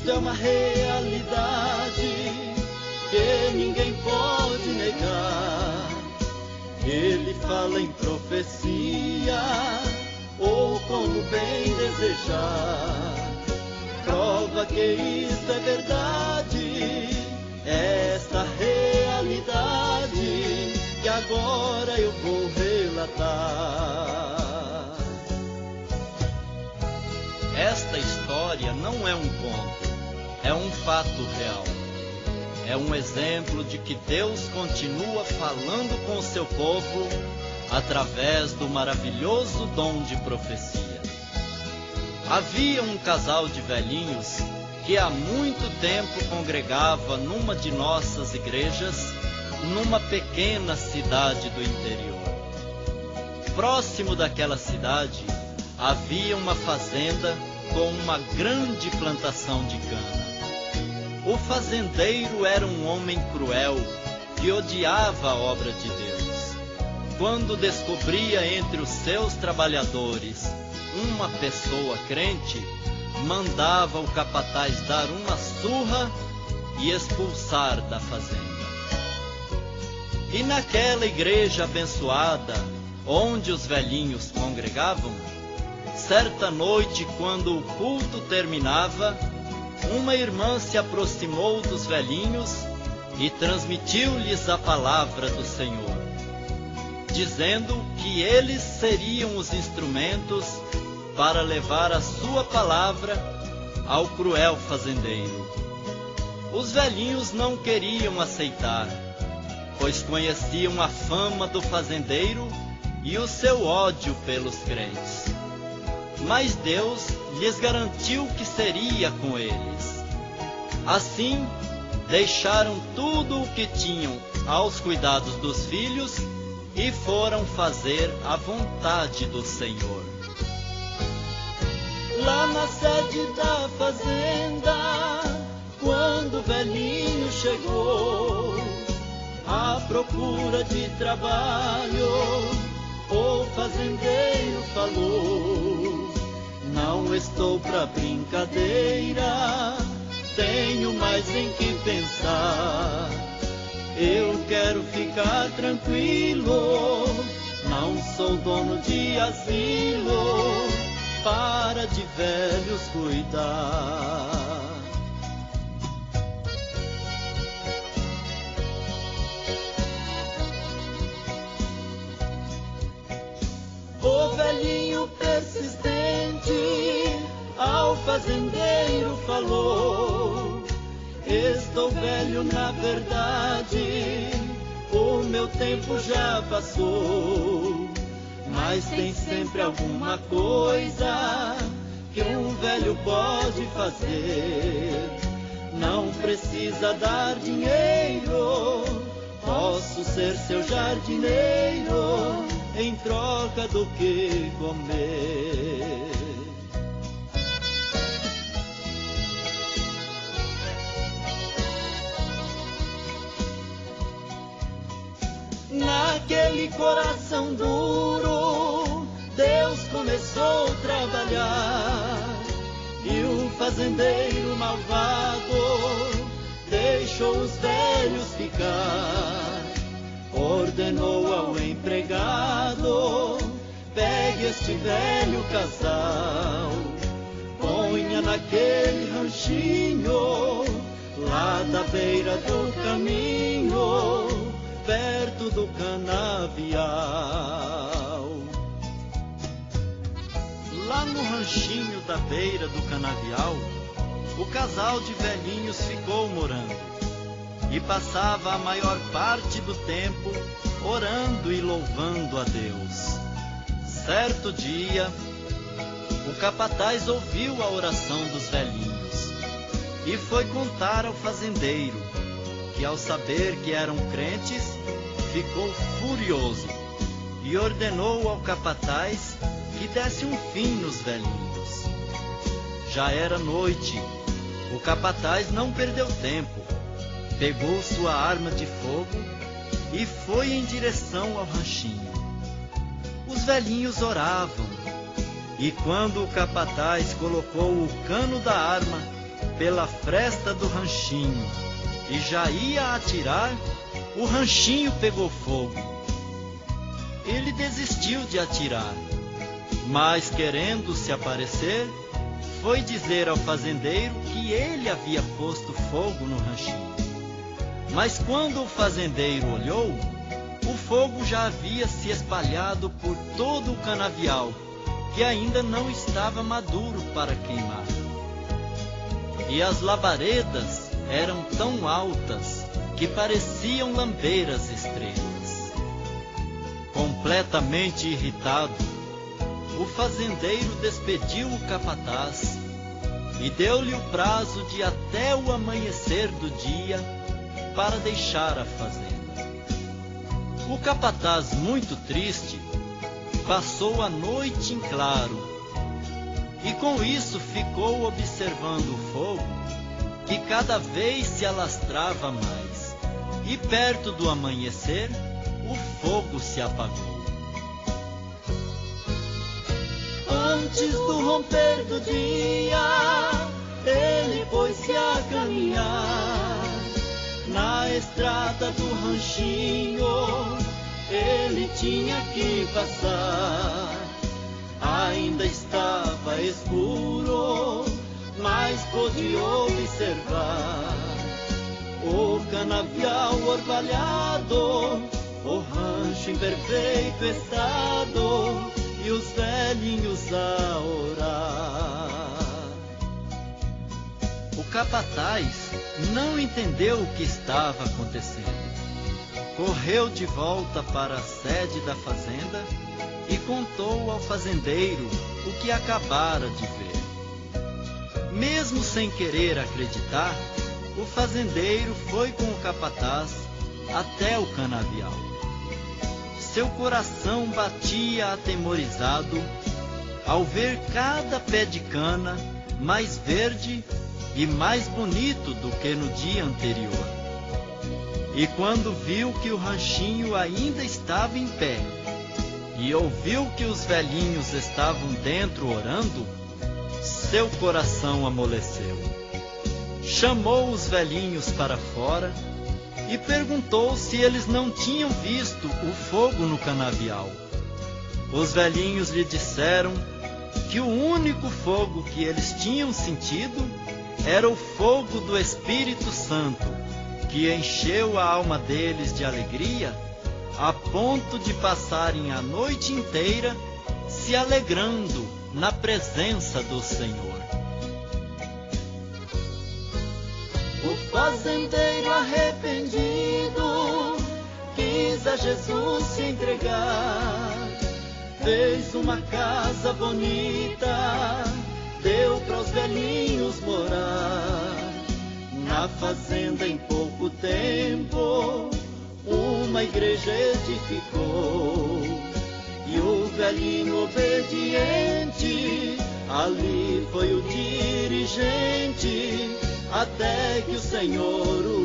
Cristo é uma realidade que ninguém pode negar. Ele fala em profecia ou como bem desejar. Prova que isto é verdade, esta realidade que agora eu vou relatar. Esta história não é um conto, é um fato real. É um exemplo de que Deus continua falando com o seu povo através do maravilhoso dom de profecia. Havia um casal de velhinhos que há muito tempo congregava numa de nossas igrejas, numa pequena cidade do interior. Próximo daquela cidade havia uma fazenda com uma grande plantação de cana. O fazendeiro era um homem cruel que odiava a obra de Deus. Quando descobria entre os seus trabalhadores uma pessoa crente, mandava o capataz dar uma surra e expulsar da fazenda. E naquela igreja abençoada, onde os velhinhos congregavam, certa noite, quando o culto terminava, uma irmã se aproximou dos velhinhos e transmitiu-lhes a palavra do Senhor, dizendo que eles seriam os instrumentos para levar a sua palavra ao cruel fazendeiro. Os velhinhos não queriam aceitar, pois conheciam a fama do fazendeiro e o seu ódio pelos crentes. Mas Deus lhes garantiu que seria com eles. Assim, deixaram tudo o que tinham aos cuidados dos filhos e foram fazer a vontade do Senhor. Lá na sede da fazenda, quando o velhinho chegou, à procura de trabalho, o fazendeiro falou: não estou pra brincadeira, tenho mais em que pensar. Eu quero ficar tranquilo, não sou dono de asilo para de velhos cuidar. O velhinho persistente ao fazendeiro falou: estou velho na verdade, o meu tempo já passou, mas tem sempre alguma coisa que um velho pode fazer. Não precisa dar dinheiro, posso ser seu jardineiro em troca do que comer. Naquele coração duro, Deus começou a trabalhar, e o fazendeiro malvado deixou os velhos ficar. Ordenou ao empregado: pegue este velho casal, ponha naquele ranchinho, lá da beira do caminho, perto do canavial. Lá no ranchinho da beira do canavial, o casal de velhinhos ficou morando e passava a maior parte do tempo orando e louvando a Deus. Certo dia, o capataz ouviu a oração dos velhinhos e foi contar ao fazendeiro, que ao saber que eram crentes, ficou furioso e ordenou ao capataz que desse um fim nos velhinhos. Já era noite, o capataz não perdeu tempo, pegou sua arma de fogo e foi em direção ao ranchinho. Os velhinhos oravam, e quando o capataz colocou o cano da arma pela fresta do ranchinho e já ia atirar, o ranchinho pegou fogo. Ele desistiu de atirar, mas querendo se aparecer, foi dizer ao fazendeiro que ele havia posto fogo no ranchinho. Mas quando o fazendeiro olhou, o fogo já havia se espalhado por todo o canavial, que ainda não estava maduro para queimar. E as labaredas eram tão altas que pareciam lamber as estrelas. Completamente irritado, o fazendeiro despediu o capataz e deu-lhe o prazo de até o amanhecer do dia para deixar a fazenda. O capataz, muito triste, passou a noite em claro e com isso ficou observando o fogo, que cada vez se alastrava mais, e perto do amanhecer o fogo se apagou. Antes do romper do dia, ele pôs-se a caminhar na estrada do ranchinho. Ele tinha que passar. Ainda estava escuro, mas pôde observar o canavial orvalhado, o rancho em perfeito estado e os velhinhos a orar. O capataz não entendeu o que estava acontecendo. Correu de volta para a sede da fazenda e contou ao fazendeiro o que acabara de ver. Mesmo sem querer acreditar, o fazendeiro foi com o capataz até o canavial. Seu coração batia atemorizado ao ver cada pé de cana mais verde e mais bonito do que no dia anterior. E quando viu que o ranchinho ainda estava em pé e ouviu que os velhinhos estavam dentro orando, seu coração amoleceu. Chamou os velhinhos para fora e perguntou se eles não tinham visto o fogo no canavial. Os velhinhos lhe disseram que o único fogo que eles tinham sentido era o fogo do Espírito Santo, que encheu a alma deles de alegria, a ponto de passarem a noite inteira se alegrando na presença do Senhor. O fazendeiro arrependido quis a Jesus se entregar, fez uma casa bonita, deu para os velhinhos morar. Na fazenda em pouco tempo uma igreja edificou, e o velhinho obediente ali foi o dirigente, até que o Senhor o